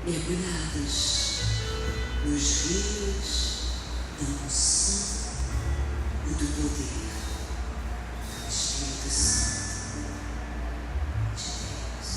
mergulhadas nos rios da unção e do poder do Espírito Santo de Deus.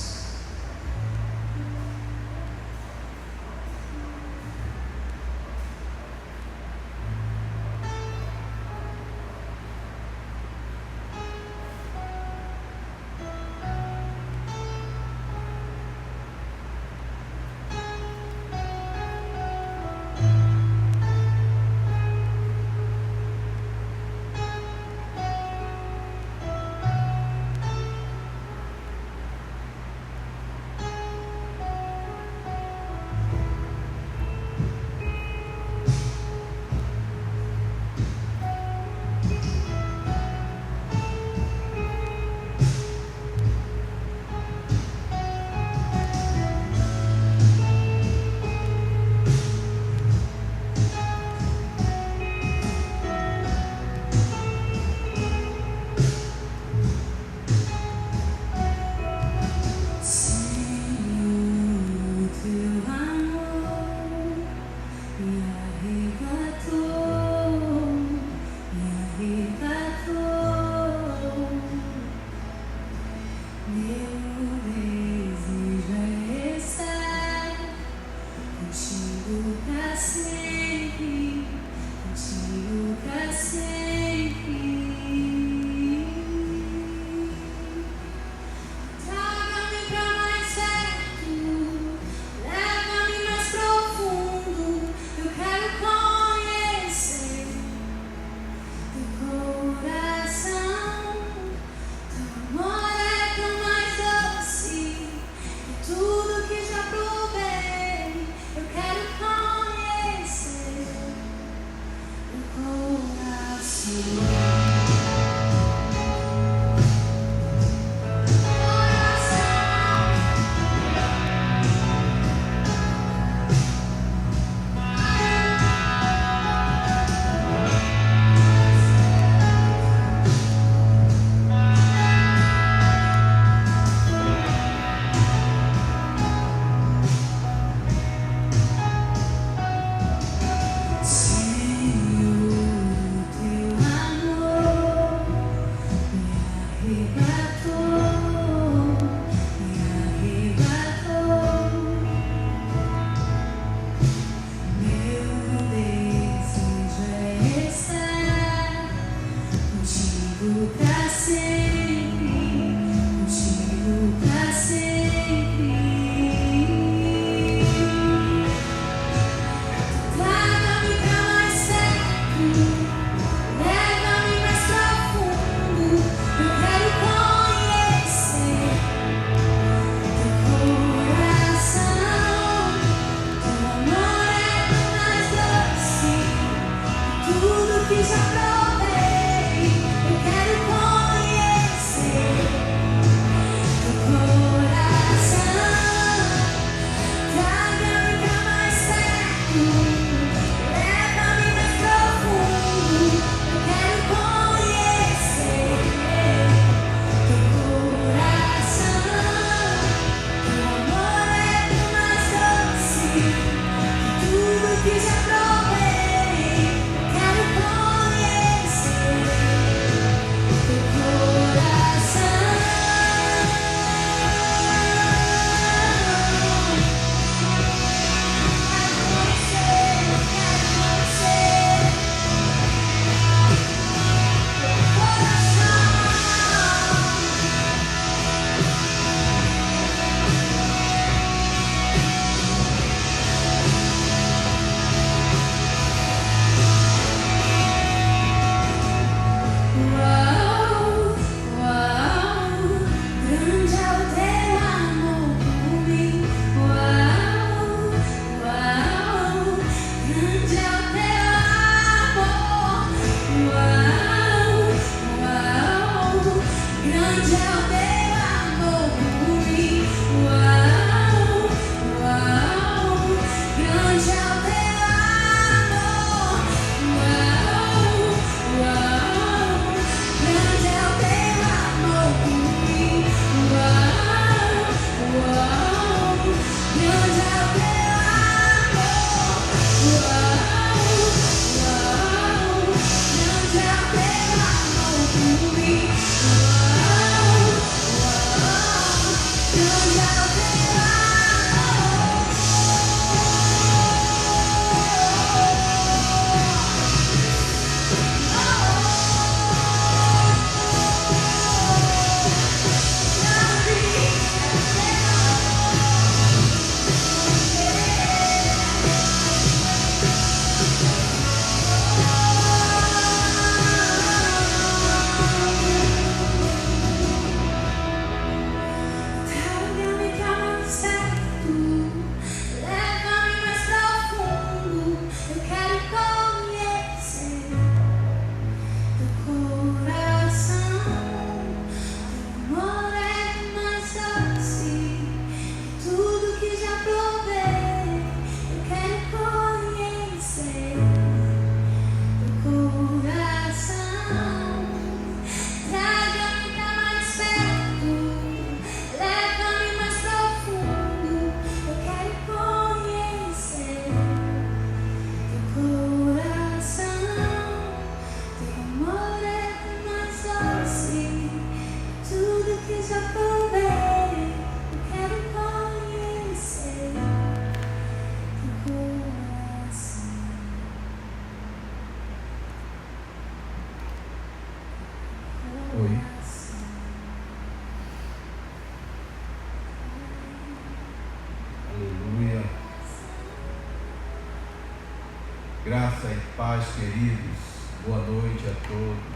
Graça e paz, queridos. Boa noite a todos,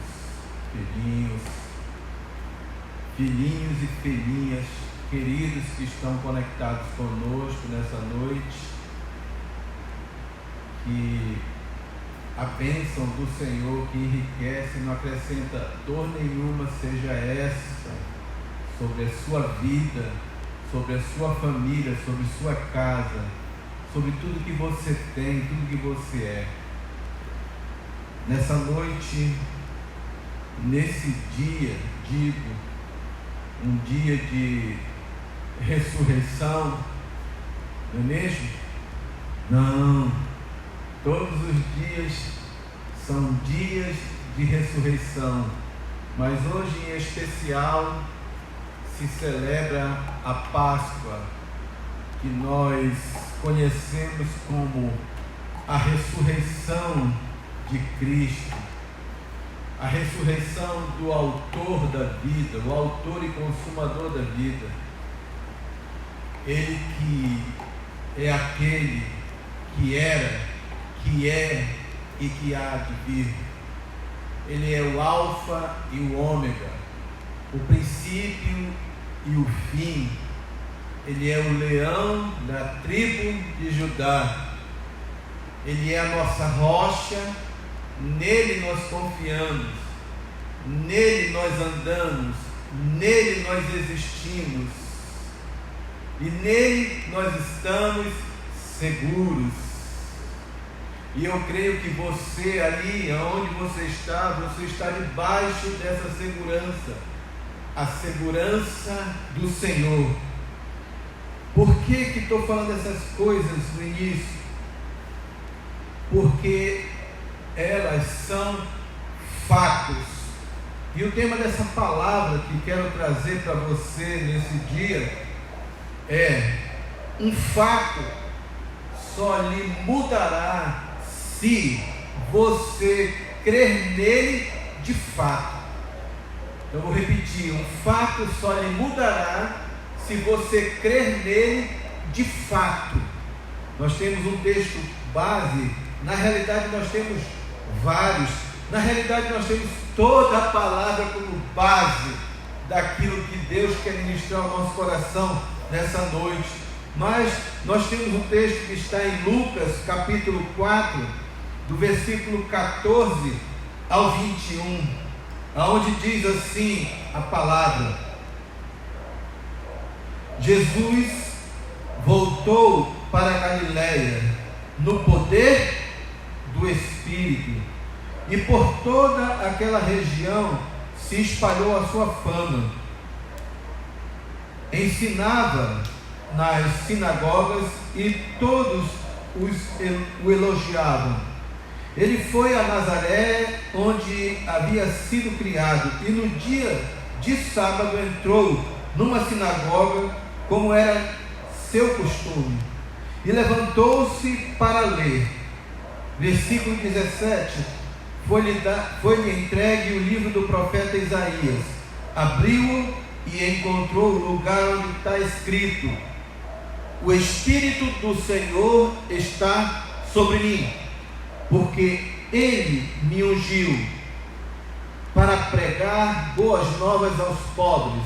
filhinhos e filhinhas, queridos que estão conectados conosco nessa noite. Que a bênção do Senhor, que enriquece e não acrescenta dor nenhuma, seja essa sobre a sua vida, sobre a sua família, sobre sua casa, sobre tudo que você tem, tudo que você é. Nessa noite, nesse dia, digo, um dia de ressurreição, não é mesmo? Não, todos os dias são dias de ressurreição, mas hoje em especial se celebra a Páscoa, que nós conhecemos como a ressurreição de Cristo, a ressurreição do autor da vida, o autor e consumador da vida. Ele que é aquele que era, que é e que há de vir. Ele é o Alfa e o Ômega, o princípio e o fim. Ele é o leão da tribo de Judá. Ele é a nossa rocha, nele nós confiamos, nele nós andamos, nele nós existimos e nele nós estamos seguros. E eu creio que você ali, onde você está debaixo dessa segurança, a segurança do Senhor. Por que estou falando essas coisas no início? Porque elas são fatos. E o tema dessa palavra que quero trazer para você nesse dia é: um fato só lhe mudará se você crer nele de fato. Eu vou repetir: um fato só lhe mudará se você crer nele de fato. Nós temos um texto base, na realidade nós temos vários, na realidade nós temos toda a palavra como base daquilo que Deus quer ministrar ao nosso coração nessa noite. Mas nós temos um texto que está em Lucas capítulo 4, do versículo 14 ao 21, aonde diz assim a palavra: Jesus voltou para a Galileia no poder do Espírito, e por toda aquela região se espalhou a sua fama. Ensinava nas sinagogas e todos o elogiavam. Ele foi a Nazaré, onde havia sido criado, e no dia de sábado entrou numa sinagoga, como era seu costume, e levantou-se para ler. Versículo 17: foi-lhe entregue o livro do profeta Isaías. Abriu-o e encontrou o lugar onde está escrito: o Espírito do Senhor está sobre mim, porque Ele me ungiu para pregar boas novas aos pobres.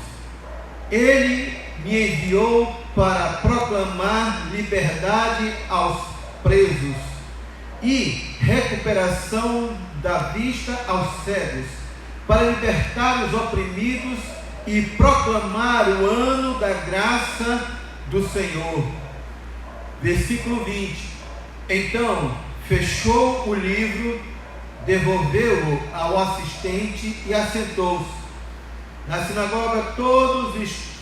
Ele me enviou para proclamar liberdade aos presos e recuperação da vista aos cegos, para libertar os oprimidos e proclamar o ano da graça do Senhor. Versículo 20: então fechou o livro, devolveu-o ao assistente e assentou-se. Na sinagoga todos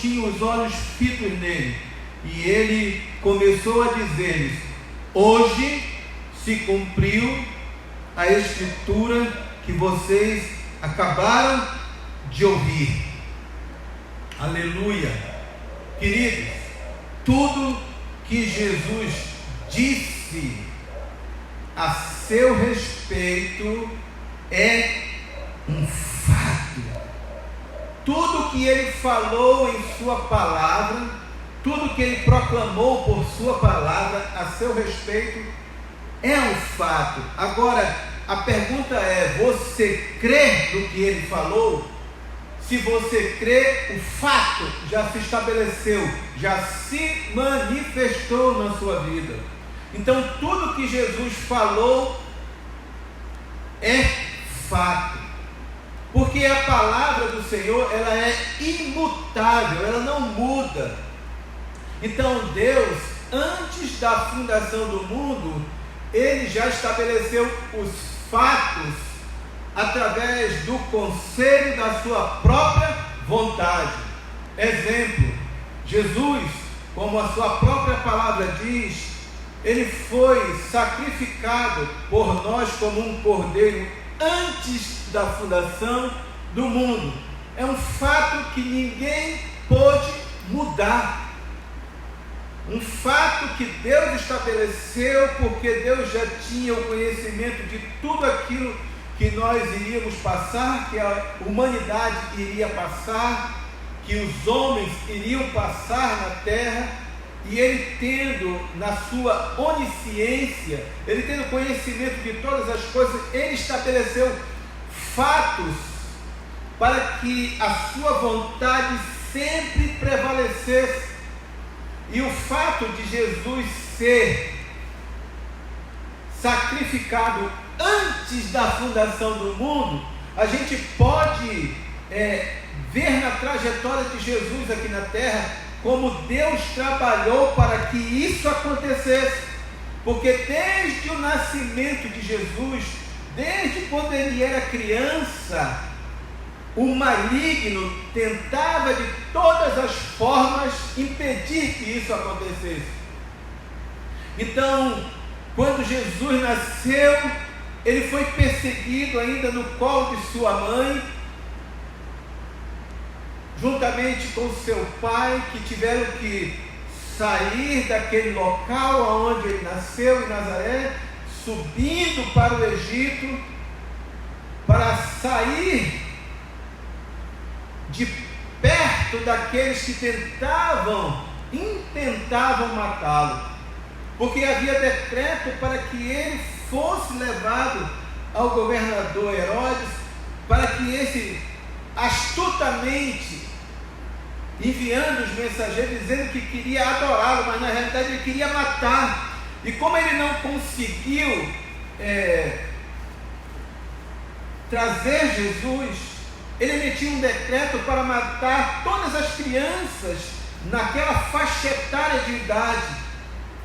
tinham os olhos fitos nele, e ele começou a dizer-lhes: hoje se cumpriu a escritura que vocês acabaram de ouvir. Aleluia. Queridos, tudo que Jesus disse a seu respeito é um fato. Tudo que ele falou em sua palavra, tudo que ele proclamou por sua palavra a seu respeito é um fato. Agora, a pergunta é: você crê no que ele falou? Se você crê, o fato já se estabeleceu, já se manifestou na sua vida. Então, tudo que Jesus falou é fato, porque a palavra do Senhor, ela é imutável, ela não muda. Então Deus, antes da fundação do mundo, Ele já estabeleceu os fatos através do conselho da sua própria vontade. Exemplo, Jesus, como a sua própria palavra diz, Ele foi sacrificado por nós como um cordeiro antes da fundação do mundo. É um fato que ninguém pôde mudar. Um fato que Deus estabeleceu, porque Deus já tinha o conhecimento de tudo aquilo que nós iríamos passar, que a humanidade iria passar, que os homens iriam passar na terra. E Ele, tendo na sua onisciência, Ele tendo conhecimento de todas as coisas, Ele estabeleceu fatos para que a sua vontade sempre prevalecesse. E o fato de Jesus ser sacrificado antes da fundação do mundo, a gente pode ver na trajetória de Jesus aqui na terra, como Deus trabalhou para que isso acontecesse. Porque desde o nascimento de Jesus, desde quando ele era criança, o maligno tentava de todas as formas impedir que isso acontecesse. Então, quando Jesus nasceu, ele foi perseguido ainda no colo de sua mãe, juntamente com seu pai, que tiveram que sair daquele local onde ele nasceu, em Nazaré, subindo para o Egito, para sair de perto daqueles que intentavam matá-lo, porque havia decreto para que ele fosse levado ao governador Herodes, para que esse astutamente, enviando os mensageiros dizendo que queria adorá-lo, mas na realidade ele queria matar. E como ele não conseguiu trazer Jesus, ele emitiu um decreto para matar todas as crianças naquela faixa etária de idade.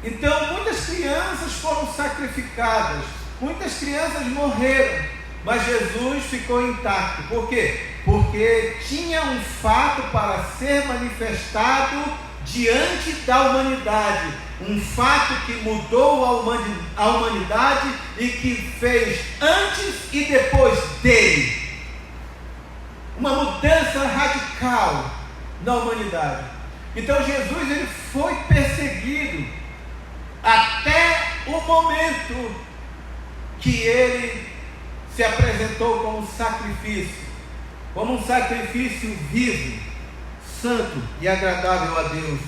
Então muitas crianças foram sacrificadas, muitas crianças morreram, mas Jesus ficou intacto. Por quê? Porque tinha um fato para ser manifestado diante da humanidade, um fato que mudou a humanidade e que fez antes e depois dele uma mudança radical na humanidade. Então Jesus, ele foi perseguido até o momento que ele se apresentou como um sacrifício vivo, santo e agradável a Deus.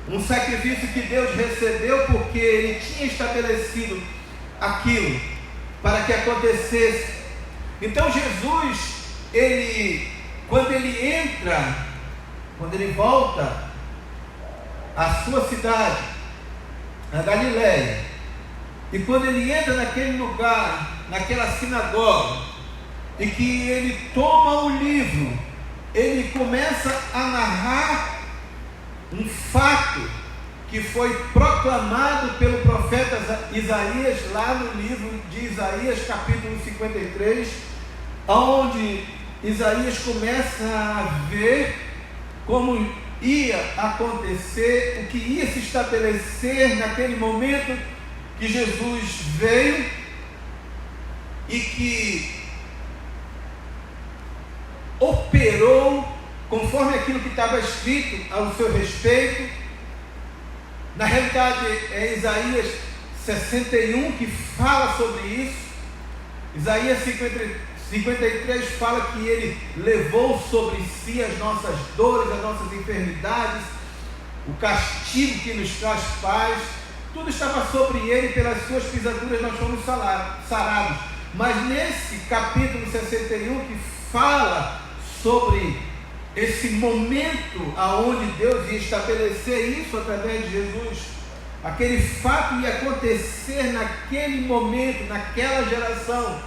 Um sacrifício que Deus recebeu porque ele tinha estabelecido aquilo para que acontecesse. Então Jesus, quando ele volta à sua cidade, a Galileia, e quando ele entra naquele lugar, naquela sinagoga, e que ele toma o livro, ele começa a narrar um fato que foi proclamado pelo profeta Isaías, lá no livro de Isaías, capítulo 53, onde Isaías começa a ver como ia acontecer, o que ia se estabelecer naquele momento que Jesus veio e que operou conforme aquilo que estava escrito ao seu respeito. Na realidade é Isaías 61 que fala sobre isso. Isaías 53 fala que ele levou sobre si as nossas dores, as nossas enfermidades, o castigo que nos traz paz. tudo estava sobre ele, pelas suas pisaduras nós fomos sarados. Mas nesse capítulo 61 que fala sobre esse momento aonde Deus ia estabelecer isso através de Jesus, aquele fato ia acontecer naquele momento, naquela geração.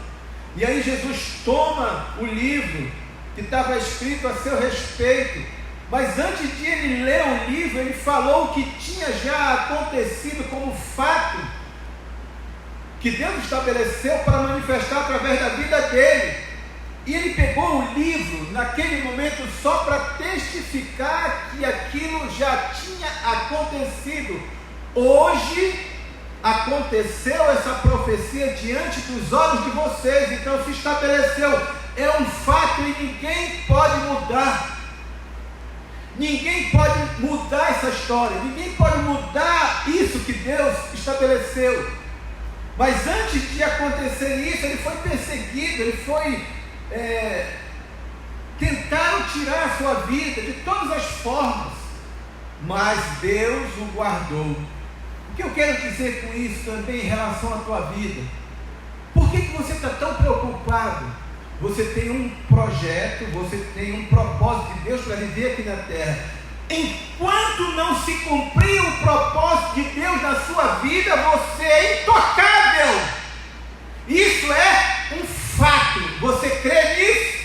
E aí Jesus toma o livro que estava escrito a seu respeito, mas antes de ele ler o livro, ele falou o que tinha já acontecido como fato que Deus estabeleceu para manifestar através da vida dele. E ele pegou o livro naquele momento só para testificar que aquilo já tinha acontecido. Hoje aconteceu essa profecia diante dos olhos de vocês, então se estabeleceu, é um fato e ninguém pode mudar. Ninguém pode mudar essa história, ninguém pode mudar isso que Deus estabeleceu. Mas antes de acontecer isso, ele foi perseguido, ele foi tentaram tirar a sua vida de todas as formas, mas Deus o guardou. O que eu quero dizer com isso também em relação à tua vida? Por que você está tão preocupado? Você tem um projeto, você tem um propósito de Deus para viver aqui na terra. Enquanto não se cumprir o propósito de Deus na sua vida, você é intocável. Isso é um fato. Você crê nisso?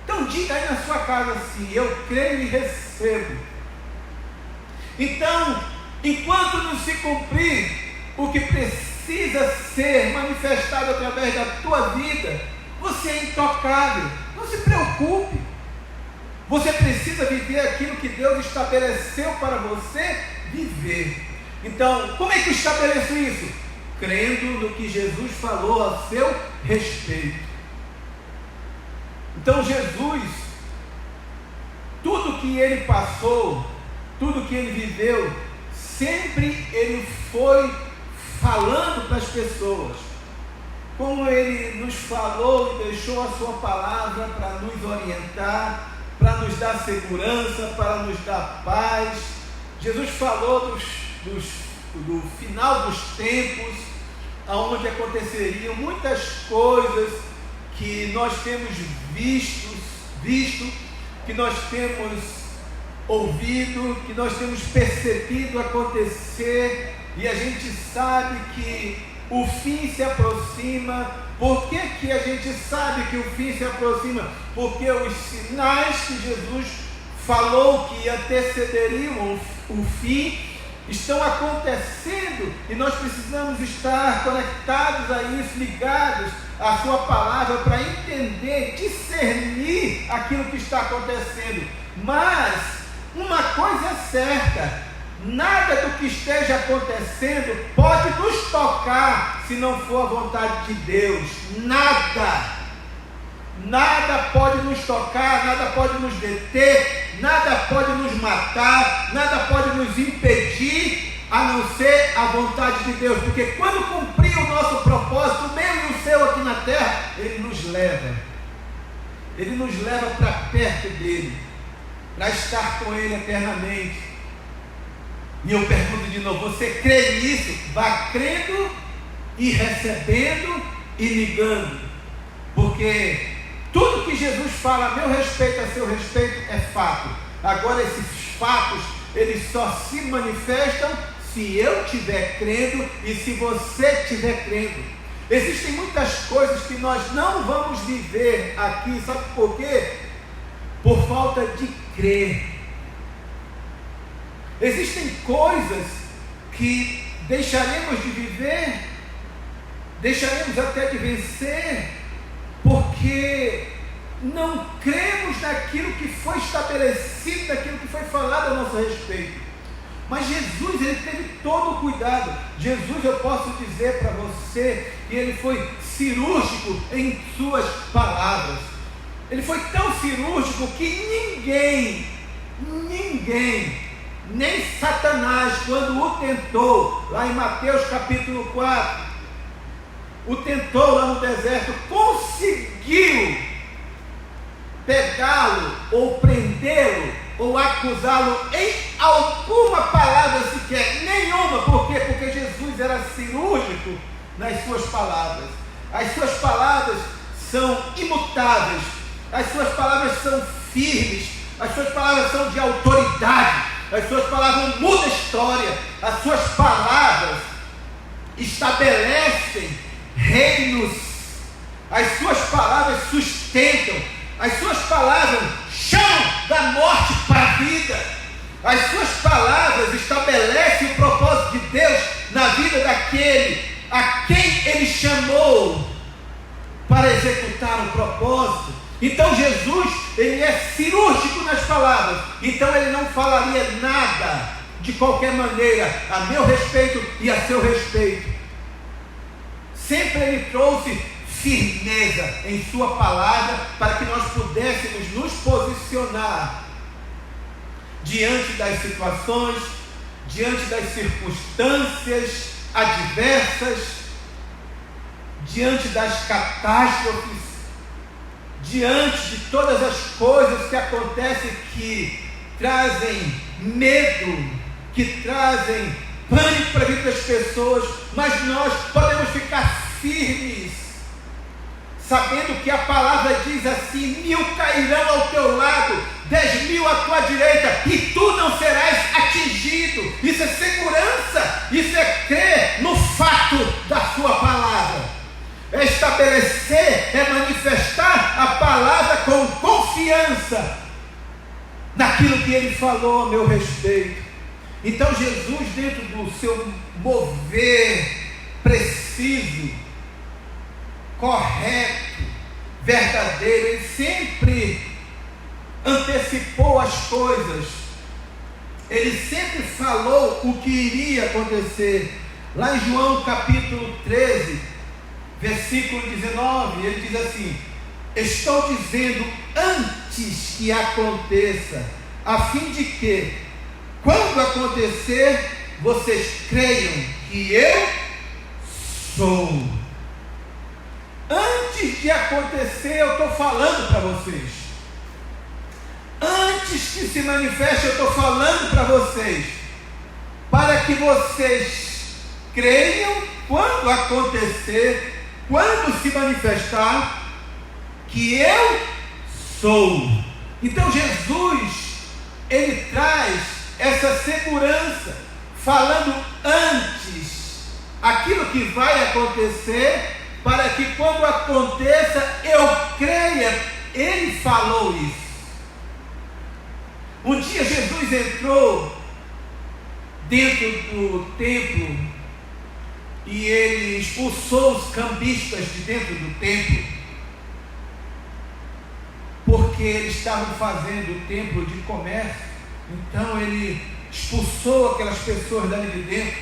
Então diga aí na sua casa assim: eu creio e recebo. Então, enquanto não se cumprir o que precisa ser manifestado através da tua vida, você é intocável. Não se preocupe. Você precisa viver aquilo que Deus estabeleceu para você viver. Então, como é que eu estabeleço isso? Crendo no que Jesus falou a seu respeito. Então Jesus, tudo que ele passou, tudo que ele viveu, sempre ele foi falando para as pessoas. Como ele nos falou e deixou a sua palavra para nos orientar, para nos dar segurança, para nos dar paz. Jesus falou do final dos tempos, onde aconteceriam muitas coisas que nós temos visto, que nós temos ouvido, que nós temos percebido acontecer, e a gente sabe que o fim se aproxima. Por que que a gente sabe que o fim se aproxima? Porque os sinais que Jesus falou que antecederiam o fim estão acontecendo, e nós precisamos estar conectados a isso, ligados à sua palavra, para entender, discernir aquilo que está acontecendo. Mas uma coisa é certa: nada do que esteja acontecendo pode nos tocar se não for a vontade de Deus. Nada pode nos tocar, nada pode nos deter, nada pode nos matar, nada pode nos impedir, a não ser a vontade de Deus. Porque quando cumprir o nosso propósito, o meu e o seu aqui na terra, Ele nos leva para perto dEle, para estar com Ele eternamente. E eu pergunto de novo: você crê nisso? Vá crendo e recebendo e ligando, porque tudo que Jesus fala a meu respeito, a seu respeito, é fato. Agora, esses fatos, eles só se manifestam se eu estiver crendo e se você estiver crendo. Existem muitas coisas que nós não vamos viver aqui, sabe por quê? Por falta de crer. Existem coisas que deixaremos de viver, deixaremos até de vencer, porque não cremos naquilo que foi estabelecido, naquilo que foi falado a nosso respeito. Mas Jesus, ele teve todo o cuidado. Jesus, eu posso dizer para você que ele foi cirúrgico em suas palavras. Ele foi tão cirúrgico que ninguém, nem Satanás, quando o tentou, lá em Mateus capítulo 4, o tentou lá no deserto, conseguiu pegá-lo, ou prendê-lo, ou acusá-lo em alguma palavra sequer, nenhuma, porque nas suas palavras. As suas palavras são imutáveis, as suas palavras são firmes, as suas palavras são de autoridade, as suas palavras mudam a história, as suas palavras estabelecem reinos, as suas palavras sustentam, as suas palavras chamam da morte para a vida, as suas palavras estabelecem o propósito de Deus na vida daquele a quem Ele chamou para executar o propósito. Então Jesus, Ele é cirúrgico nas palavras, então Ele não falaria nada de qualquer maneira a meu respeito e a seu respeito. Sempre Ele trouxe firmeza em sua palavra para que nós pudéssemos nos posicionar diante das situações, diante das circunstâncias adversas, diante das catástrofes, diante de todas as coisas que acontecem que trazem medo, que trazem pânico para a vida das pessoas, mas nós podemos ficar firmes, sabendo que a palavra diz assim: 1000 cairão ao teu lado, 10.000 à tua direita, e tu não serás atingido. Isso é segurança, isso é crer no fato da sua palavra, é estabelecer, é manifestar a palavra com confiança naquilo que Ele falou a meu respeito. Então Jesus, dentro do seu mover preciso, correto, verdadeiro, Ele sempre antecipou as coisas, Ele sempre falou o que iria acontecer. Lá em João capítulo 13, versículo 19, Ele diz assim: estou dizendo antes que aconteça, a fim de que, quando acontecer, vocês creiam que eu sou. Antes de acontecer, eu estou falando para vocês. Antes que se manifeste, eu estou falando para vocês, para que vocês creiam quando acontecer, quando se manifestar, que eu sou. Então Jesus, Ele traz essa segurança, falando antes aquilo que vai acontecer, para que quando aconteça eu creia. Ele falou isso. Um dia Jesus entrou dentro do templo e Ele expulsou os cambistas de dentro do templo, porque eles estavam fazendo o templo de comércio. Então Ele expulsou aquelas pessoas dali de dentro,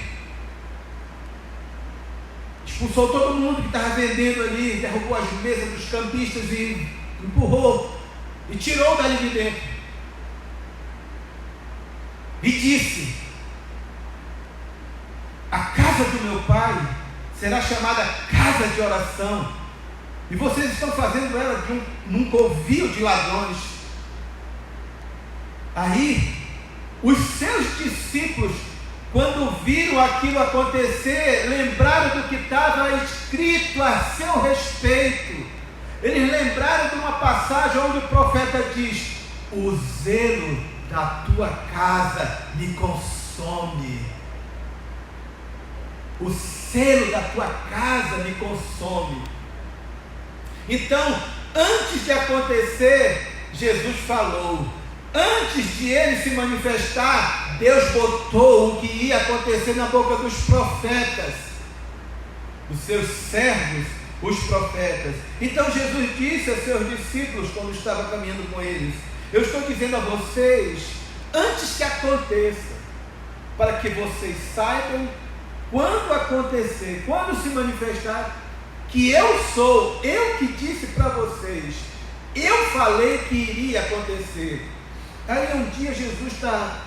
expulsou todo mundo que estava vendendo ali, derrubou as mesas dos cambistas e empurrou e tirou dali de dentro. E disse: a casa do meu pai será chamada casa de oração, e vocês estão fazendo ela num covil de ladrões. Aí os seus discípulos, quando viram aquilo acontecer, lembraram do que estava escrito a seu respeito. Eles lembraram de uma passagem onde o profeta diz: o zelo da tua casa me consome. O zelo da tua casa me consome. Então, antes de acontecer, Jesus falou. Antes de Ele se manifestar, Deus botou o que ia acontecer na boca dos profetas, dos seus servos, os profetas. Então Jesus disse a seus discípulos, quando estava caminhando com eles: eu estou dizendo a vocês, antes que aconteça, para que vocês saibam, quando acontecer, quando se manifestar, que eu sou, eu que disse para vocês, eu falei que iria acontecer. Aí um dia Jesus está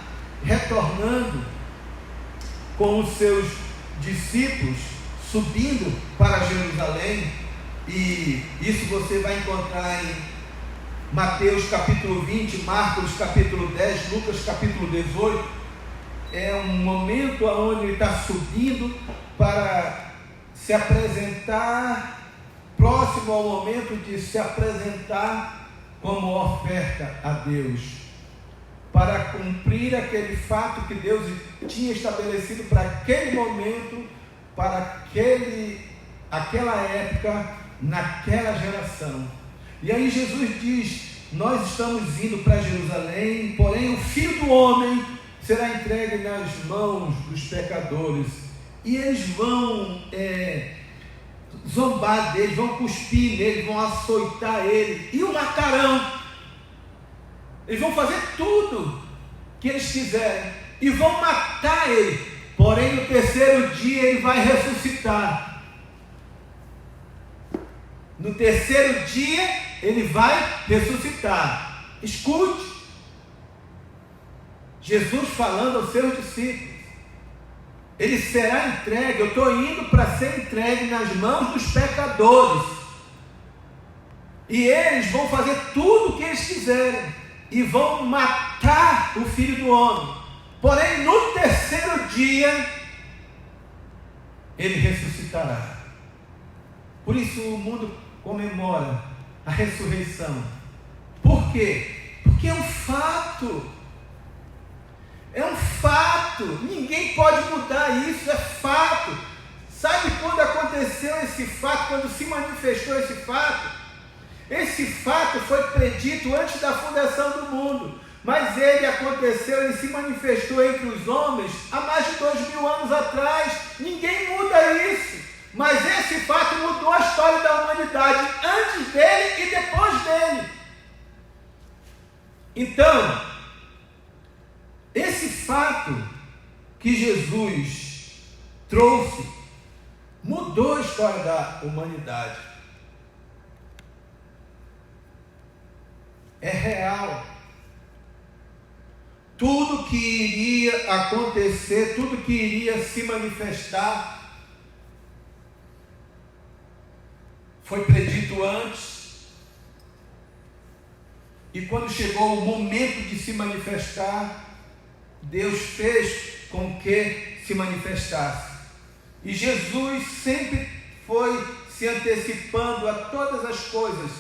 retornando com os seus discípulos, subindo para Jerusalém, e isso você vai encontrar em Mateus capítulo 20, Marcos capítulo 10, Lucas capítulo 18. É um momento onde ele está subindo para se apresentar, próximo ao momento de se apresentar como oferta a Deus, para cumprir aquele fato que Deus tinha estabelecido para aquele momento, para aquela época, naquela geração. E aí Jesus diz: nós estamos indo para Jerusalém, porém o Filho do Homem será entregue nas mãos dos pecadores, e eles vão zombar dele, vão cuspir nele, vão açoitar ele e o matarão. Eles vão fazer tudo que eles quiserem e vão matar ele, porém no terceiro dia ele vai ressuscitar. No terceiro dia ele vai ressuscitar. Escute, Jesus falando aos seus discípulos: ele será entregue, eu estou indo para ser entregue nas mãos dos pecadores, e eles vão fazer tudo o que eles quiserem, e vão matar o Filho do Homem, porém no terceiro dia ele ressuscitará. Por isso o mundo comemora a ressurreição. Por quê? Porque é um fato. É um fato. Ninguém pode mudar isso, é fato. Sabe quando aconteceu esse fato? Quando se manifestou esse fato? Esse fato foi predito antes da fundação do mundo, mas ele aconteceu, ele se manifestou entre os homens há mais de 2000 anos atrás. Ninguém muda isso. Mas esse fato mudou a história da humanidade, antes dele e depois dele. Então, esse fato que Jesus trouxe mudou a história da humanidade. É real. Tudo que iria acontecer, tudo que iria se manifestar, foi predito antes, e quando chegou o momento de se manifestar, Deus fez com que se manifestasse. E Jesus sempre foi se antecipando a todas as coisas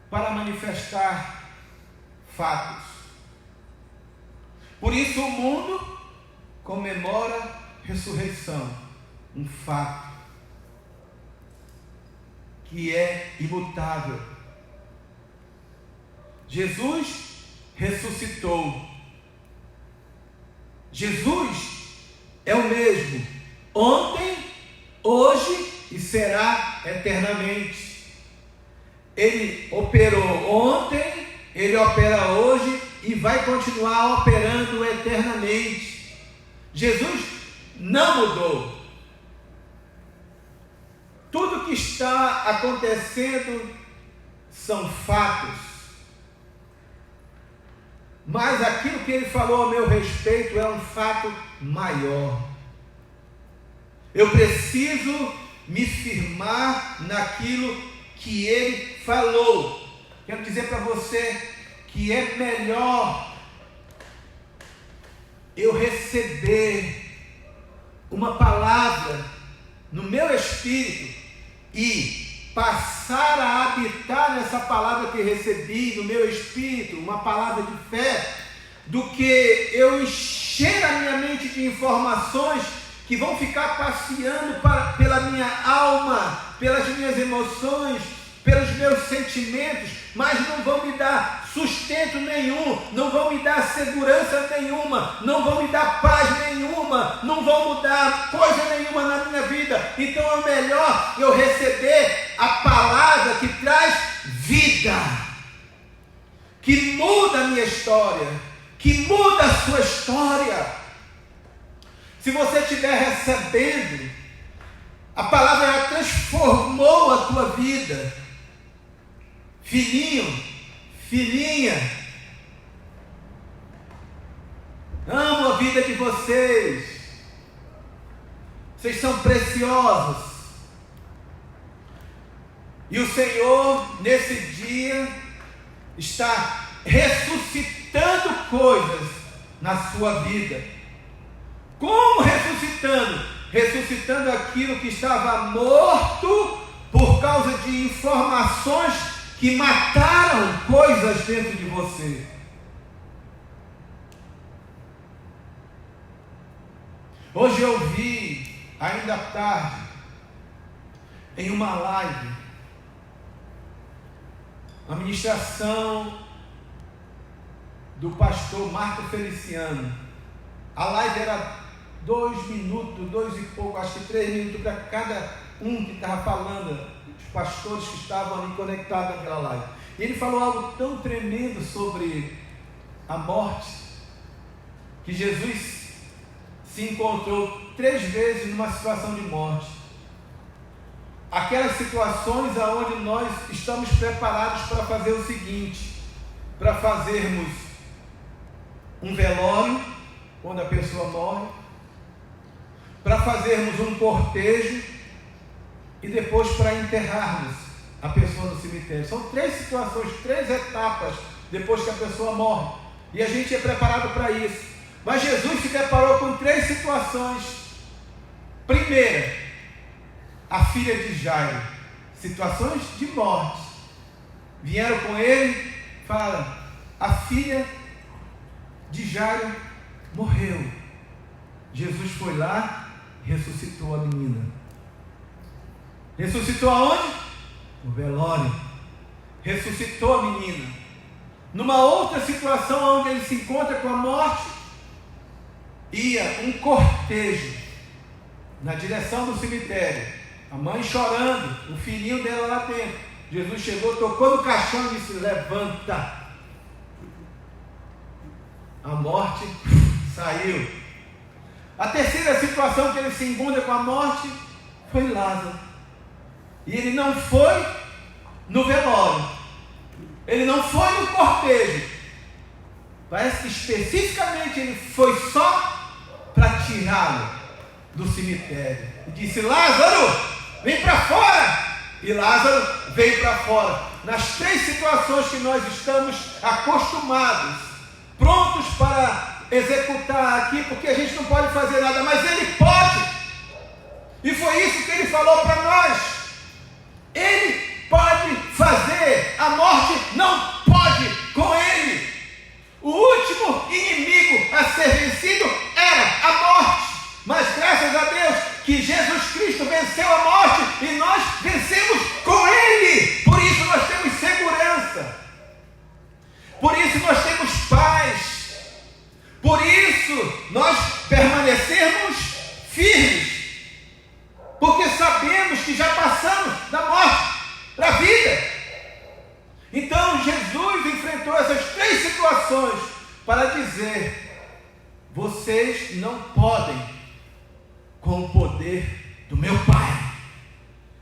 para manifestar fatos. Por isso o mundo comemora ressurreição, um fato que é imutável. Jesus ressuscitou. Jesus é o mesmo ontem, hoje e será eternamente. Ele operou ontem, ele opera hoje e vai continuar operando eternamente. Jesus não mudou. Tudo que está acontecendo são fatos, mas aquilo que ele falou a meu respeito é um fato maior. Eu preciso me firmar naquilo que ele falou. Quero dizer para você que é melhor eu receber uma palavra no meu espírito e passar a habitar nessa palavra que recebi no meu espírito, uma palavra de fé, do que eu encher a minha mente de informações que vão ficar passeando pela minha alma, pelas minhas emoções, pelos meus sentimentos, mas não vão me dar sustento nenhum, não vão me dar segurança nenhuma, não vão me dar paz nenhuma, não vão mudar coisa nenhuma na minha vida. Então é melhor eu receber a palavra que traz vida, que muda a minha história, que muda a sua história. Se você estiver recebendo, a palavra já transformou a tua vida. Filhinho, filhinha, amo a vida de vocês. Vocês são preciosos. E o Senhor, nesse dia, está ressuscitando coisas na sua vida. Como ressuscitando? ressuscitando aquilo que estava morto por causa de informações que mataram coisas dentro de você. Hoje eu vi, ainda à tarde, em uma live, a ministração do pastor Marco Feliciano. A live era 2 minutos, 2 e pouco, acho que 3 minutos para cada um que estava falando, os pastores que estavam ali conectados naquela live. E ele falou algo tão tremendo sobre a morte, que Jesus se encontrou 3 vezes numa situação de morte. Aquelas situações onde nós estamos preparados para fazer o seguinte, para fazermos um velório, quando a pessoa morre, para fazermos um cortejo e depois para enterrarmos a pessoa no cemitério. São 3 situações, 3 etapas depois que a pessoa morre, e a gente é preparado para isso. Mas Jesus se deparou com 3 situações. Primeira, a filha de Jairo, situações de morte. Vieram com ele, falam: a filha de Jairo morreu. Jesus foi lá, ressuscitou a menina. Ressuscitou aonde? No velório. Ressuscitou a menina. Numa outra situação onde ele se encontra com a morte, ia um cortejo na direção do cemitério, a mãe chorando, o filhinho dela lá dentro. Jesus chegou, tocou no caixão e disse: levanta. A morte saiu. A terceira situação que ele se encontra com a morte foi Lázaro. E ele não foi no velório, ele não foi no cortejo. Parece que especificamente ele foi só para tirá-lo do cemitério. E disse: Lázaro, vem para fora. E Lázaro veio para fora. Nas 3 situações que nós estamos acostumados, prontos para executar aqui, porque a gente não pode fazer nada, mas ele pode. E foi isso que ele falou para nós. Ele pode fazer, a morte não pode com ele. O último inimigo a ser vencido era a morte. Mas graças a Deus que Jesus Cristo venceu a morte e nós vencemos com ele. Por isso nós temos segurança. Por isso nós temos paz. Por isso nós permanecemos firmes. Porque sabemos que já passamos da morte para a vida. Então Jesus enfrentou essas 3 situações para dizer: vocês não podem com o poder do meu Pai.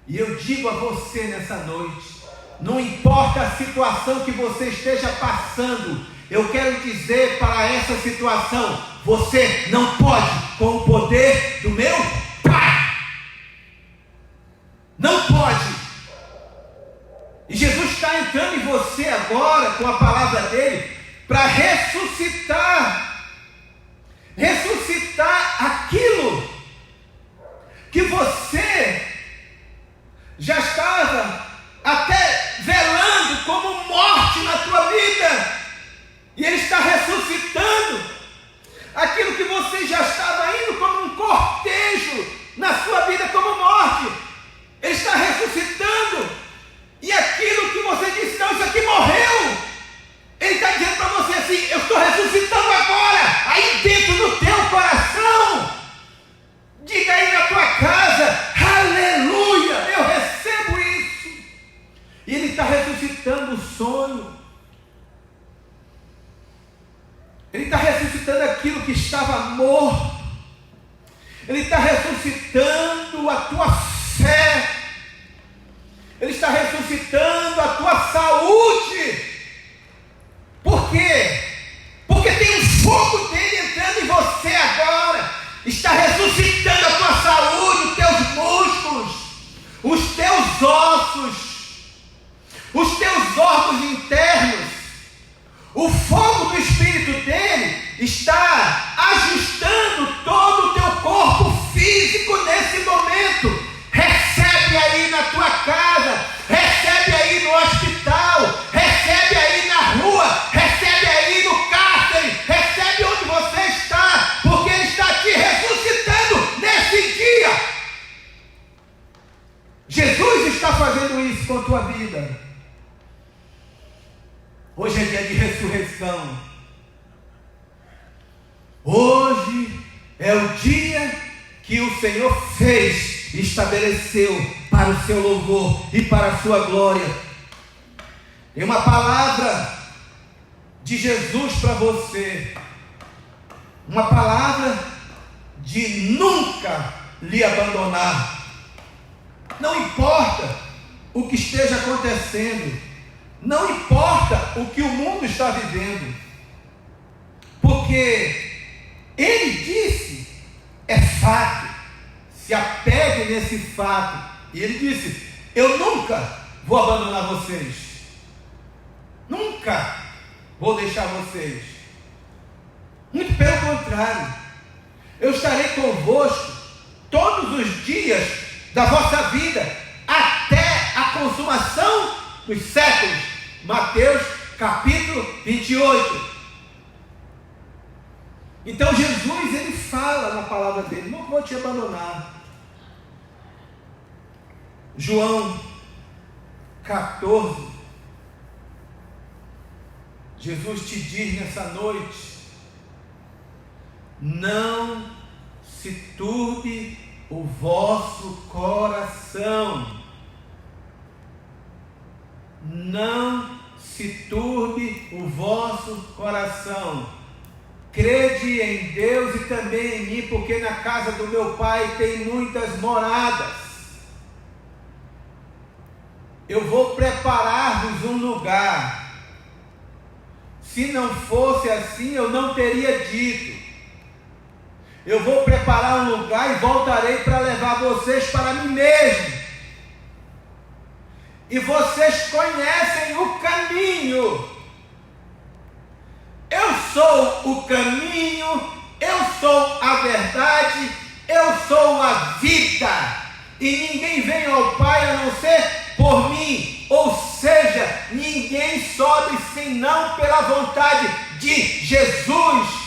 E eu digo a você nessa noite, não importa a situação que você esteja passando, eu quero dizer para essa situação: você não pode com o poder do meu Pai. Não pode. E Jesus está entrando em você agora com a palavra dele para ressuscitar aquilo que você já estava até velando como morte na tua vida, e ele está ressuscitando aquilo que você já estava indo como um cortejo na sua vida como morte. Ele está ressuscitando, e aquilo que você disse: não, isso aqui morreu, ele está dizendo para você assim: eu estou ressuscitando agora, aí dentro do teu coração. Diga aí na tua casa: aleluia, eu recebo isso. E ele está ressuscitando o sonho, ele está ressuscitando aquilo que estava morto, ele está ressuscitando a tua fé, ele está ressuscitando a tua saúde. Por quê? Porque tem um fogo dele entrando em você agora. Está ressuscitando a tua saúde, os teus músculos, os teus ossos, os teus órgãos internos. O fogo do Espírito dele está ajustando todo o teu corpo físico dia que o Senhor fez e estabeleceu para o seu louvor e para a sua glória. Tem uma palavra de Jesus para você, uma palavra de nunca lhe abandonar. Não importa o que esteja acontecendo, não importa o que o mundo está vivendo, porque Ele disse, é fato, se apegue nesse fato. E Ele disse, eu nunca vou abandonar vocês, nunca vou deixar vocês, muito pelo contrário, eu estarei convosco todos os dias da vossa vida, até a consumação dos séculos. Mateus capítulo 28. Então Jesus, Ele fala na palavra dele, não vou te abandonar. João 14, Jesus te diz nessa noite, não se turbe o vosso coração. Não se turbe o vosso coração. Crede em Deus e também em mim, porque na casa do meu Pai tem muitas moradas. Eu vou preparar-vos um lugar. Se não fosse assim, eu não teria dito. Eu vou preparar um lugar e voltarei para levar vocês para mim mesmo. E vocês conhecem o caminho. Eu sou o caminho, eu sou a verdade, eu sou a vida. E ninguém vem ao Pai a não ser por mim. Ou seja, ninguém sobe senão pela vontade de Jesus.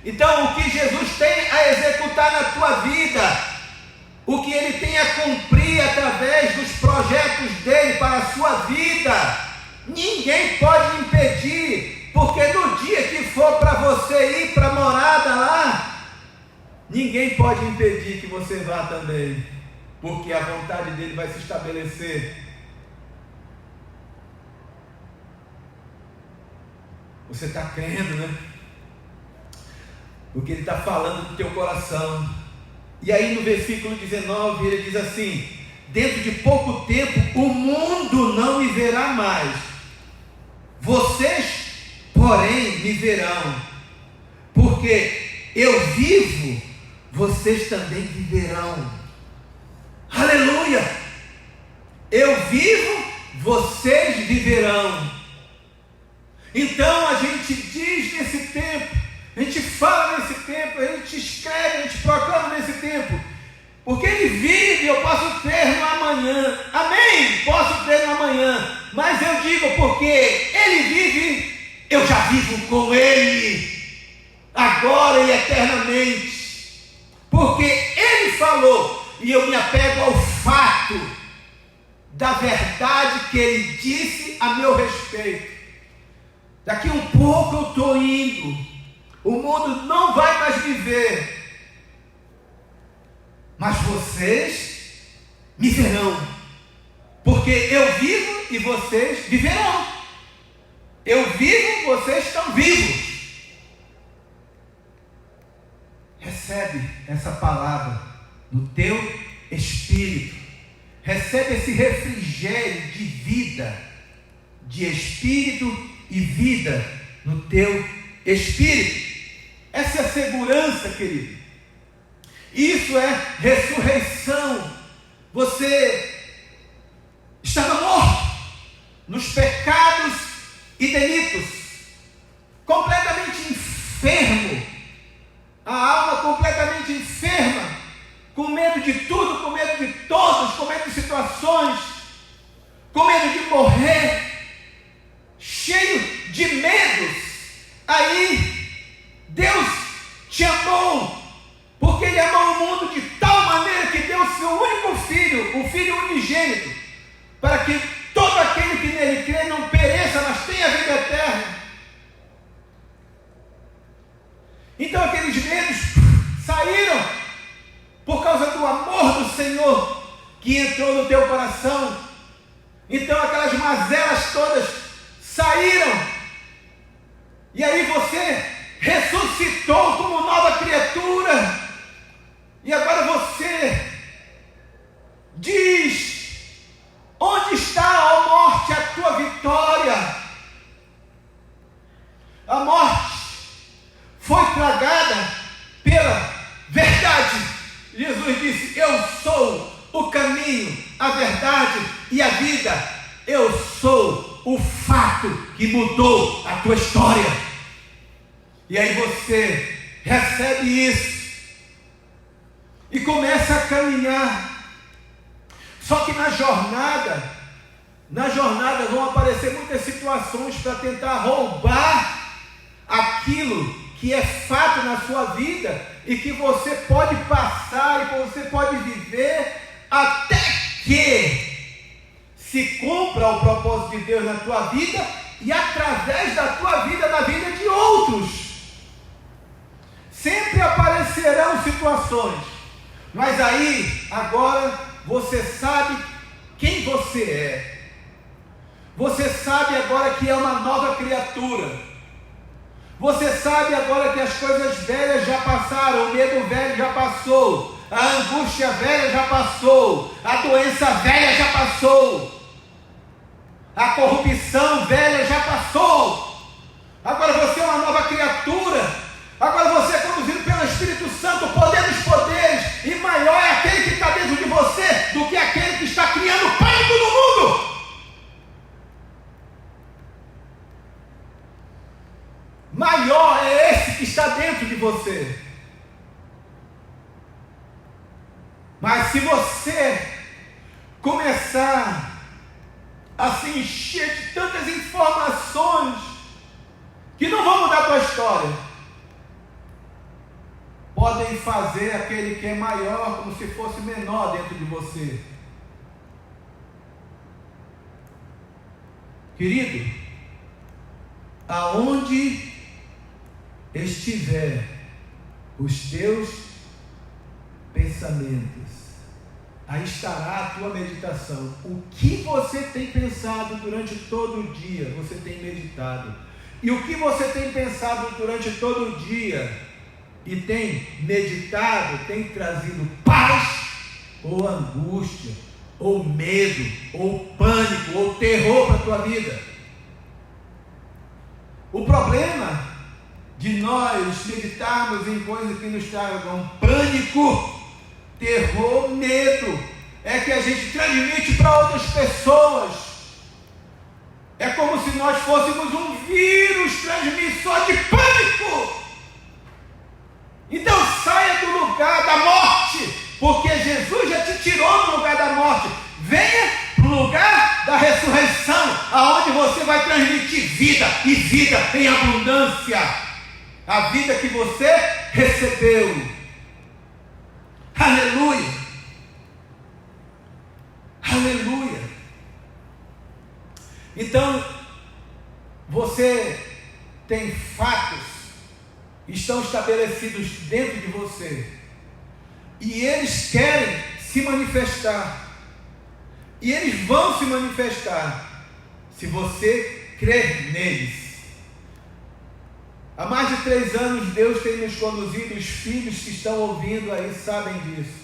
Então, o que Jesus tem a executar na tua vida, o que Ele tem a cumprir através dos projetos dEle para a sua vida, ninguém pode impedir, porque no dia que for para você ir para a morada lá, ninguém pode impedir que você vá também, porque a vontade dEle vai se estabelecer. Você está crendo, né? Porque Ele está falando do teu coração. E aí no versículo 19 ele diz assim: dentro de pouco tempo o mundo não me verá mais, vocês porém me verão, porque eu vivo, vocês também viverão. Aleluia! Eu vivo, vocês viverão. Então a gente diz nesse tempo, a gente fala nesse tempo, a gente escreve, a gente proclama nesse tempo, porque Ele vive. Eu posso ter no amanhã, amém? Posso ter no amanhã, mas eu digo porque Ele vive, eu já vivo com Ele, agora e eternamente, porque Ele falou, e eu me apego ao fato da verdade que Ele disse a meu respeito. Daqui um pouco eu estou indo, o mundo não vai mais me ver, mas vocês me verão, porque eu vivo e vocês viverão. Eu vivo, vocês estão vivos. Recebe essa palavra no teu espírito, recebe esse refrigério de vida, de espírito e vida no teu espírito. Essa é a segurança, querido. Isso é ressurreição. Você estava morto nos pecados e delitos, completamente enfermo, a alma completamente enferma, com medo de tudo, com medo de todos, com medo de situações, com medo de morrer, cheio de medos. Aí Deus te amou, porque Ele amou o mundo de tal maneira que deu o seu único filho, o Filho unigênito, para que todo aquele que nele crê não pereça, mas tenha vida eterna. Então aqueles medos saíram que entrou no teu coração. Então aquelas mazelas todas saíram. E aí você ressuscitou como nova criatura. E agora você diz: onde está, ó morte, a tua vitória? A morte foi tragada pela verdade. Jesus disse: eu sou o caminho, a verdade e a vida. Eu sou o fato que mudou a tua história. E aí você recebe isso e começa a caminhar. Só que na jornada vão aparecer muitas situações para tentar roubar aquilo que é fato na sua vida e que você pode passar e que você pode viver até que se cumpra o propósito de Deus na tua vida e através da tua vida, na vida de outros. Sempre aparecerão situações, mas aí, agora, você sabe quem você é. Você sabe agora que é uma nova criatura. Você sabe agora que as coisas velhas já passaram, o medo velho já passou, a angústia velha já passou, a doença velha já passou, a corrupção velha já passou. Agora você é uma nova criatura. Agora você é conduzido pelo Espírito Santo, o poder dos poderes, e maior é aquele que está dentro de você do que aquele que está criando pânico no mundo. Maior é esse que está dentro de você. Mas se você começar a se encher de tantas informações que não vão mudar a tua história, podem fazer aquele que é maior como se fosse menor dentro de você. Querido, aonde estiver os teus pensamentos, aí estará a tua meditação. O que você tem pensado durante todo o dia, você tem meditado. E o que você tem pensado durante todo o dia e tem meditado, tem trazido paz, ou angústia, ou medo, ou pânico, ou terror para a tua vida. O problema de nós meditarmos em coisas que nos tragam pânico, terror, medo, é que a gente transmite para outras pessoas. É como se nós fôssemos um vírus transmissor de pânico. Então saia do lugar da morte, porque Jesus já te tirou do lugar da morte. Venha para o lugar da ressurreição, aonde você vai transmitir vida, e vida em abundância. A vida que você recebeu. Aleluia. Aleluia. Então, você tem fatos, estão estabelecidos dentro de você, e eles querem se manifestar, e eles vão se manifestar, se você crer neles. Há mais de 3 anos Deus tem nos conduzido, os filhos que estão ouvindo aí sabem disso.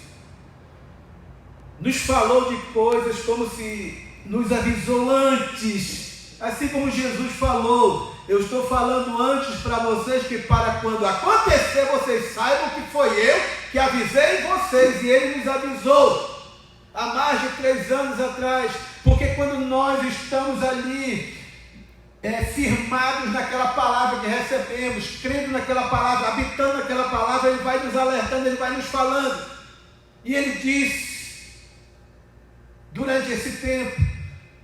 Nos falou de coisas como se nos avisou antes, assim como Jesus falou. Eu estou falando antes para vocês, que para quando acontecer vocês saibam que foi eu que avisei vocês, e Ele nos avisou há mais de 3 anos atrás, porque quando nós estamos ali firmados naquela palavra que recebemos, crendo naquela palavra, habitando naquela palavra, Ele vai nos alertando, Ele vai nos falando, e Ele diz: durante esse tempo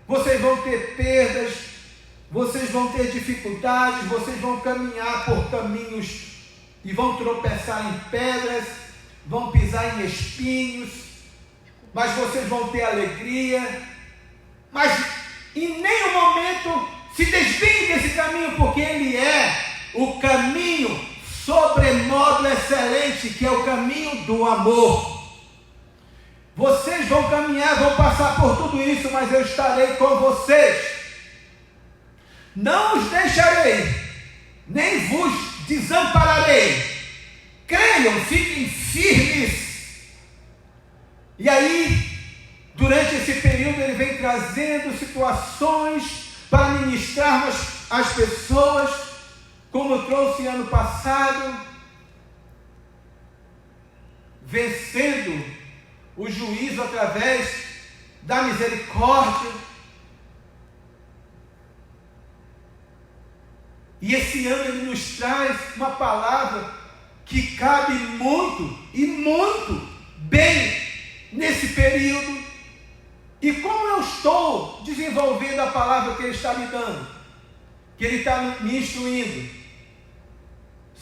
vocês vão ter perdas, vocês vão ter dificuldades, vocês vão caminhar por caminhos e vão tropeçar em pedras, vão pisar em espinhos, mas vocês vão ter alegria. Mas em nenhum momento se desviem desse caminho, porque ele é o caminho sobremodo excelente, que é o caminho do amor. Vocês vão caminhar, vão passar por tudo isso, mas eu estarei com vocês. Não os deixarei, nem vos desampararei. Creiam, fiquem firmes. E aí, durante esse período, ele vem trazendo situações para ministrarmos às pessoas, como trouxe ano passado, vencendo o juízo através da misericórdia. E esse ano ele nos traz uma palavra que cabe muito e muito bem nesse período. E como eu estou desenvolvendo a palavra que ele está me dando, que ele está me instruindo?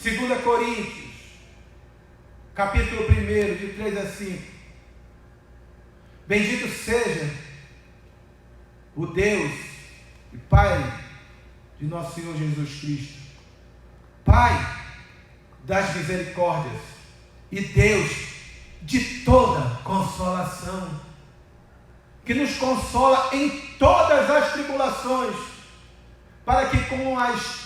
2 Coríntios, capítulo 1, de 3 a 5. Bendito seja o Deus e Pai de nosso Senhor Jesus Cristo, Pai das misericórdias e Deus de toda consolação, que nos consola em todas as tribulações, para que com as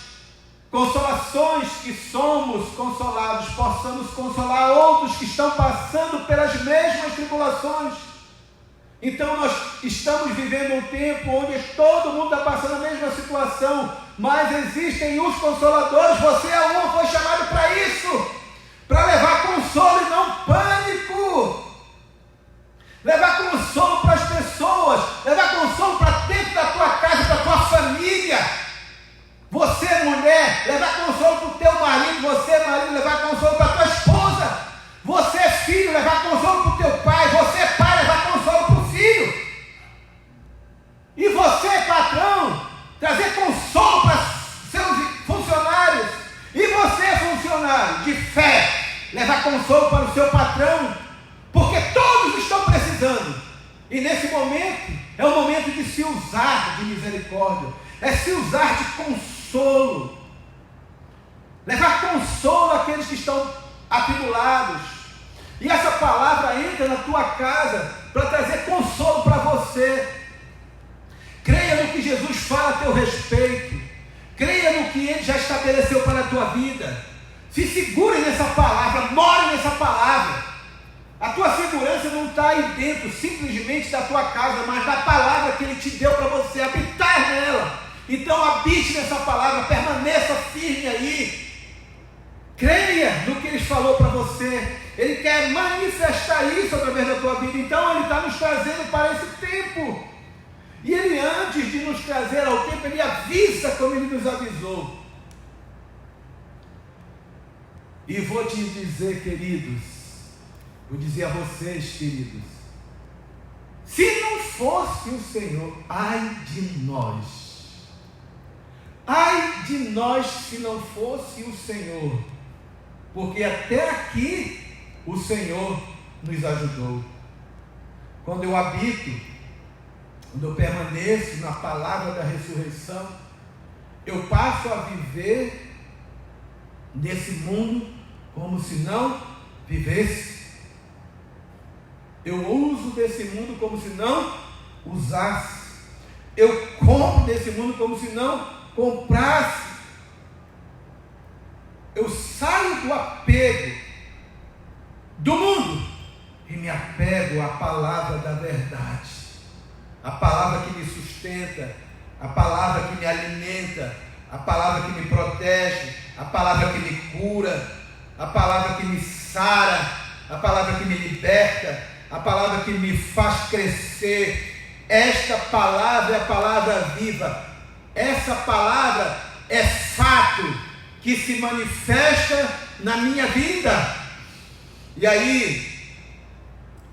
consolações que somos consolados, possamos consolar outros que estão passando pelas mesmas tribulações. Então nós estamos vivendo um tempo onde todo mundo está passando a mesma situação, mas existem os consoladores. Você é um, foi chamado para isso, para levar consolo e não pânico, levar consolo para as pessoas, levar consolo para dentro da tua casa, para a tua família. Você, mulher, levar consolo para o teu marido. Você, marido, levar consolo para a tua esposa. Você, filho, levar consolo para o teu pai. Você, pai, levar consolo para o filho. E você, patrão, trazer consolo para seus funcionários. E você, funcionário de fé, levar consolo para o seu patrão, porque todos estão precisando. E nesse momento é o momento de se usar de misericórdia, é se usar de consolo, levar consolo àqueles que estão atribulados. E essa palavra entra na tua casa para trazer consolo para você. Creia no que Jesus fala a teu respeito, creia no que Ele já estabeleceu para a tua vida. Se segure nessa palavra, more nessa palavra. A tua segurança não está aí dentro simplesmente da tua casa, mas da palavra que Ele te deu para você habitar nela. Então habite nessa palavra, permaneça firme aí. Creia no que Ele falou para você. Ele quer manifestar isso através da tua vida. Então Ele está nos trazendo para esse tempo. E Ele, antes de nos trazer ao tempo, Ele avisa como Ele nos avisou. E vou te dizer, queridos, vou dizer a vocês, queridos, se não fosse o Senhor, ai de nós se não fosse o Senhor, porque até aqui o Senhor nos ajudou. Quando eu habito, quando eu permaneço na palavra da ressurreição, eu passo a viver nesse mundo como se não vivesse. Eu uso desse mundo como se não usasse. Eu compro desse mundo como se não comprasse. Eu saio do apego do mundo e me apego à palavra da verdade, a palavra que me sustenta, a palavra que me alimenta, a palavra que me protege, a palavra que me cura, a palavra que me sara, a palavra que me liberta, a palavra que me faz crescer. Esta palavra é a palavra viva. Essa palavra é fato que se manifesta na minha vida. E aí,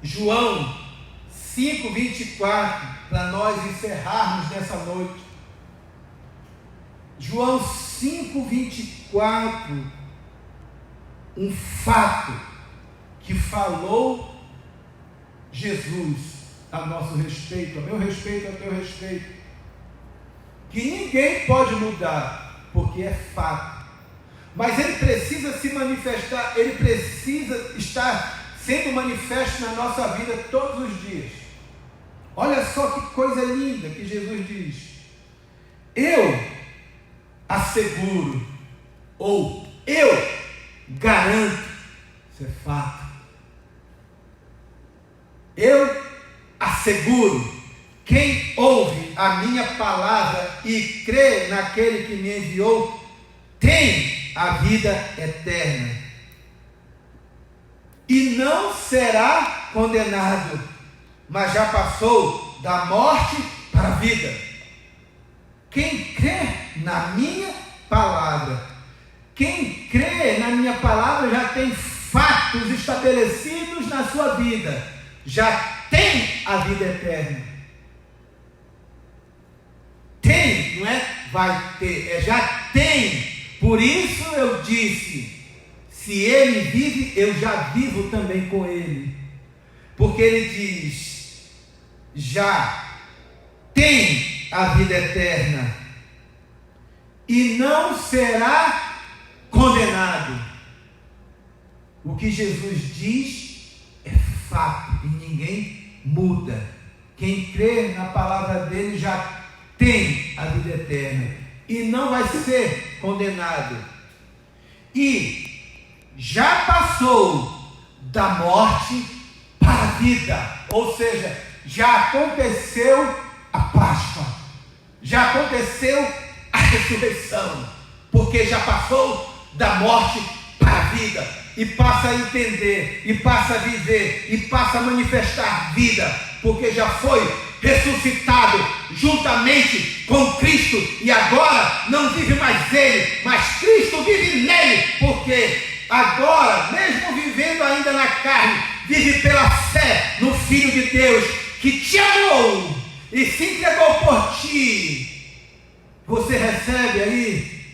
João 5:24, para nós encerrarmos nessa noite. João 5:24, um fato que falou Jesus a nosso respeito, a meu respeito, a teu respeito, que ninguém pode mudar, porque é fato, mas ele precisa se manifestar, ele precisa estar sendo manifesto na nossa vida todos os dias. Olha só que coisa linda que Jesus diz: eu asseguro, ou eu garanto, isso é fato. Eu asseguro, quem ouve a minha palavra e crê naquele que me enviou, tem a vida eterna e não será condenado, mas já passou da morte para a vida. Quem crê na minha palavra, quem crê na minha palavra já tem fatos estabelecidos na sua vida, já tem a vida eterna. Tem, não é vai ter, é já tem. Por isso eu disse, se ele vive, eu já vivo também com ele. Porque ele diz, já tem a vida eterna e não será condenado. O que Jesus diz é fato e ninguém muda. Quem crê na palavra dele já tem a vida eterna e não vai ser condenado. E já passou da morte para a vida, ou seja, já aconteceu a Páscoa, já aconteceu a ressurreição, porque já passou da morte para a vida, e passa a entender, e passa a viver, e passa a manifestar vida, porque já foi ressuscitado juntamente com Cristo, e agora não vive mais ele, mas Cristo vive nele, porque agora, mesmo vivendo ainda na carne, vive pela fé no Filho de Deus, que te amou e se entregou por ti. Você recebe aí?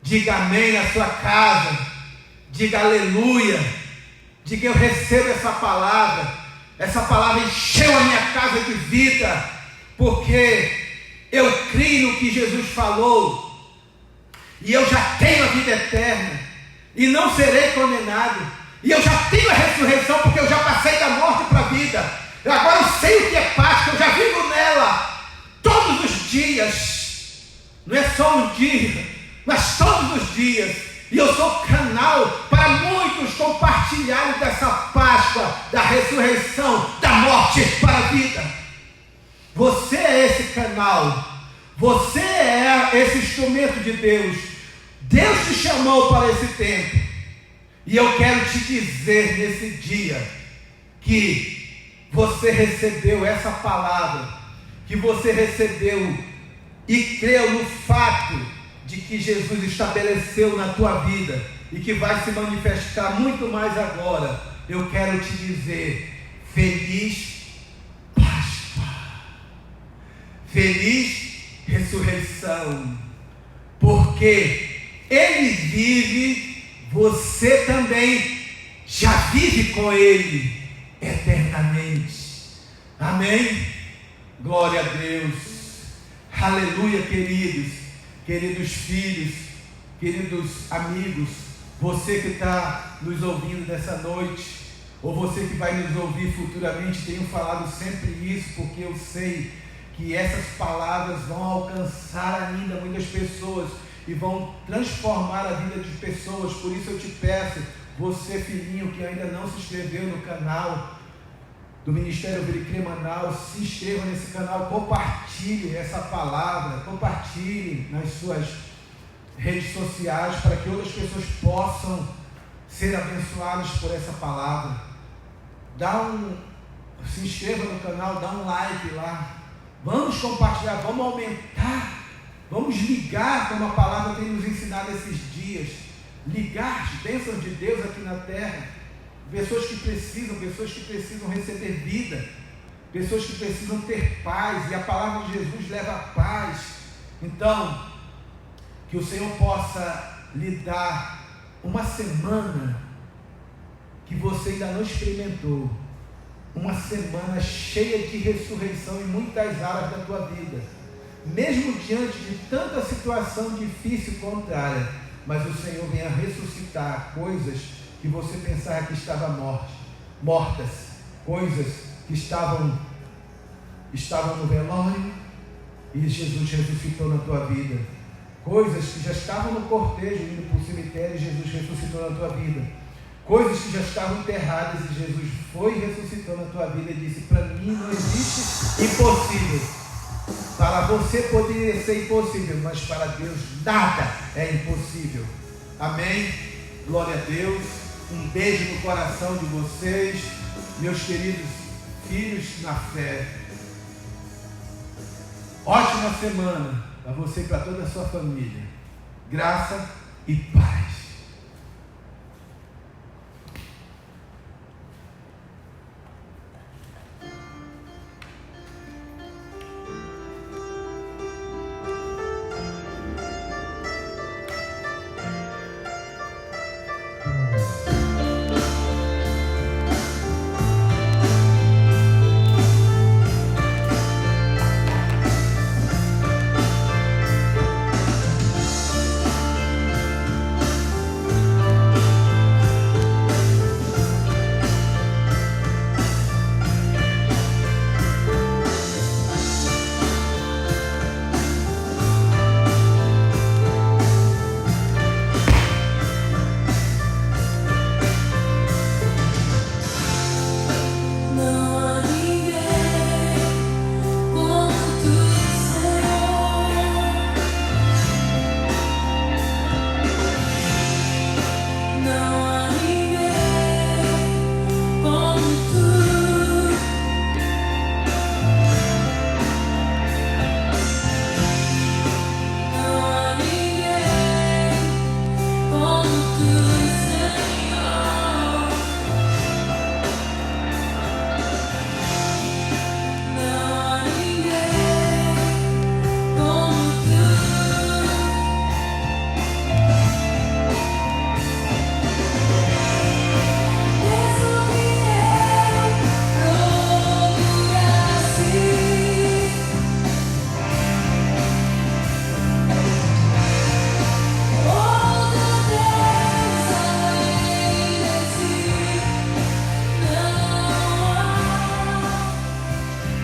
Diga amém na sua casa, diga aleluia, diga eu recebo essa palavra encheu a minha casa de vida, porque eu creio no que Jesus falou, e eu já tenho a vida eterna, e não serei condenado, e eu já tenho a ressurreição, porque eu já passei da morte para a vida. Agora eu sei o que é Páscoa, eu já vivo nela todos os dias, não é só um dia, mas todos os dias. E eu sou canal para muitos compartilharem dessa Páscoa, da ressurreição, da morte para a vida. Você é esse canal, você é esse instrumento de Deus. Deus te chamou para esse tempo, e eu quero te dizer nesse dia, que você recebeu essa palavra, que você recebeu e creu no fato de que Jesus estabeleceu na tua vida e que vai se manifestar muito mais agora. Eu quero te dizer, feliz Páscoa, feliz ressurreição, porque ele vive, você também já vive com ele eternamente. Amém? Glória a Deus, aleluia, queridos filhos, queridos amigos, você que está nos ouvindo nessa noite, ou você que vai nos ouvir futuramente, tenho falado sempre isso, porque eu sei que essas palavras vão alcançar ainda muitas pessoas, e vão transformar a vida de pessoas. Por isso eu te peço, você filhinho que ainda não se inscreveu no canal do Ministério Vericrê Manaus, se inscreva nesse canal, compartilhe essa palavra, compartilhe nas suas redes sociais, para que outras pessoas possam ser abençoadas por essa palavra. Se inscreva no canal, dá um like lá, vamos compartilhar, vamos aumentar, vamos ligar, como a palavra tem nos ensinado esses dias, ligar as bênçãos de Deus aqui na terra. Pessoas que precisam receber vida, pessoas que precisam ter paz, e a palavra de Jesus leva a paz. Então, que o Senhor possa lhe dar uma semana que você ainda não experimentou, uma semana cheia de ressurreição em muitas áreas da tua vida, mesmo diante de tanta situação difícil e contrária, mas o Senhor venha ressuscitar coisas que você pensava que estava morte. mortas, coisas que estavam no velório e Jesus ressuscitou na tua vida, coisas que já estavam no cortejo indo para o cemitério e Jesus ressuscitou na tua vida, coisas que já estavam enterradas e Jesus foi e ressuscitou na tua vida e disse: para mim não existe impossível. Para você poderia ser impossível, mas para Deus nada é impossível. Amém? Glória a Deus. Um beijo no coração de vocês, meus queridos filhos na fé. Ótima semana para você e para toda a sua família. Graça e paz.